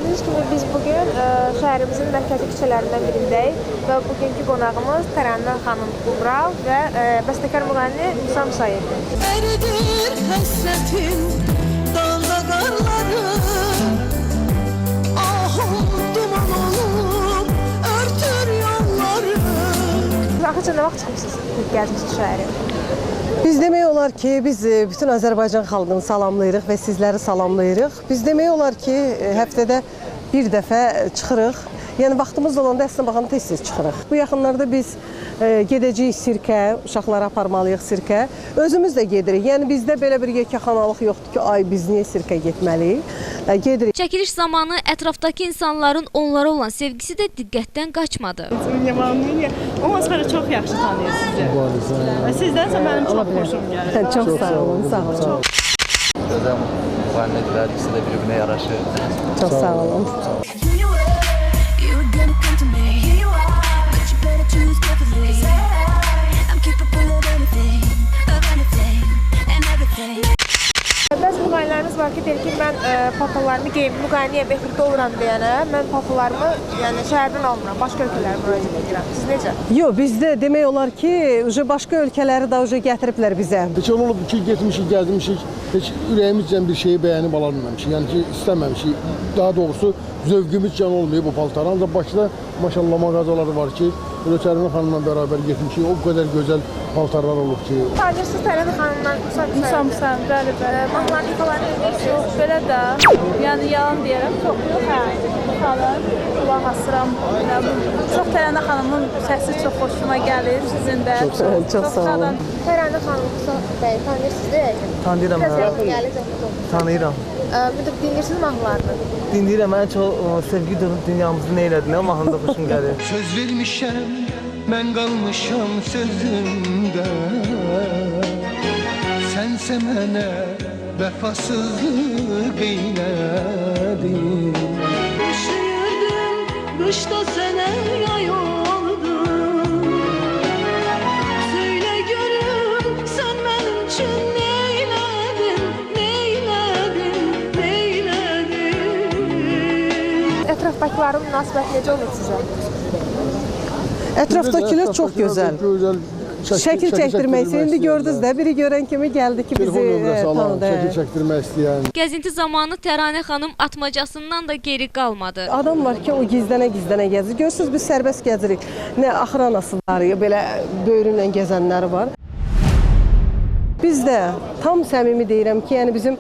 Gördüğünüz gibi biz bugün şəhərimizin mərkəzi küçələrindən birindəyik və bugünkü qonağımız Tərənnə xanım Kubra və bəstəkar müğənni Musa Musayevdir. Eridir həsrətin dağda qarları, ahım duman olub örtür yolları. Axırca nə vaxt çıxmışsınız, gəzmişsiniz şəhəri? Biz demək olar ki, biz bütün Azərbaycan xalqını salamlayırıq və sizləri salamlayırıq. Biz demək olar ki, həftədə bir dəfə çıxırıq. Yəni vaxtımız olanda əslində baxanda tez-tez çıxırıq. Bu yaxınlarda biz gedəcəyik sirkə, uşaqları aparmalıyıq sirkə. Özümüz də gedirik. Yəni bizdə belə bir yekəxanalıq yoxdur ki, ay biz niyə sirkə getməliyik? Gedirik. Çəkiliş zamanı ətrafdakı insanların onlara olan sevgisi də diqqətdən qaçmadı. O Oscar'ı çox yaxşı tanıyır sizi. Və sizdən isə mənim çox xoşum gəlir. Çox sağ olun, sağ olun. Özəm müğənnidirlər, ikisi də bir-birinə yaraşır. Çox sağ olun. Bəzi müğənnilərimiz var ki, deyir ki, mən paltarlarımı geyim, müğənniyəm, efirdə oluram deyənə, mən paltarlarımı şəhərdən almıram, başqa ölkələrə müraciət edirəm. Siz necə? Yox, bizdə demək olar ki, başqa ölkələri də gətiriblər bizə. Heç olub ki, getmişik, gəzmişik, heç ürəyimizcə bir şeyi bəyənib ala bilməmişik, yəni ki, istəməmişik. Daha doğrusu zövqümüz can olmayıb bu paltara. Ancaq Bakıda maşallah mağazaları var ki, Tərənnə xanımla bərabər getmişik, o qədər gözəl paltarlar olub ki. Tanıyırsınız Tərənnə xanımdan Musa Musayevdir, bəli, bəli. Mahnılarını, ifalarını edirsiniz. Belə də, yəni yalan deyərəm, çox yox, xalım, qulaq asıram. Çox Tərənnə xanımın səsi çox xoşuma gəlir, sizin də. Çox sağ olun. Tərənnə xanım Musa bəy, tanıyırsınız deyək? Tanıyıram Tanıyıram. Dinləyirsiniz mahnılarını? Dinləyirəm, ən çox sevgi dolu dünyamızı nə elədi, nə mahnıda xoşum gəlir. Söz vermişəm, mən qalmışam sözümdə. Sənsə mənə vəfasızlıq eylədin. Üşüyürdüm, qışda sənə yay oldun. Söylə görüm, sən mənim üçün neylədin, neylədin, neylədin. Ətrafdakıların münasibəti necə olur sizə? Ətrafdakılar çox gözəl. Şəkil çəkdirmək istəyir. İndi gördünüz də, biri görən kimi gəldi ki, bizi tanıdı. Şəkil çəkdirmək istəyən. Gəzinti zamanı Tərənnə xanım atmacasından da geri qalmadı. Adam var ki, o gizlənə-gizlənə gəzir. Görürsünüz, biz sərbəst gəzirik. Nə axıranası var, belə böyrünlə gəzənləri var. Biz də tam səmimi deyirəm ki, yəni bizim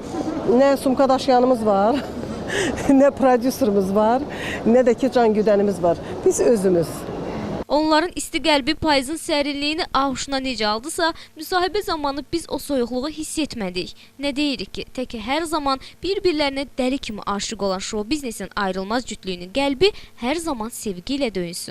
nə sumka daşıyanımız var, nə prodüserimiz var, nə də ki, can güdənimiz var. Biz özümüz. Onların isti qəlbi payızın sərinliyini ağuşuna necə aldısa, müsahibə zamanı biz o soyuqluğu hiss etmədik. Nə deyirik ki, tək ki hər zaman bir-birlərinə dəli kimi aşıq olan şou biznesin ayrılmaz cütlüyünün qəlbi hər zaman sevgi ilə döyünsün.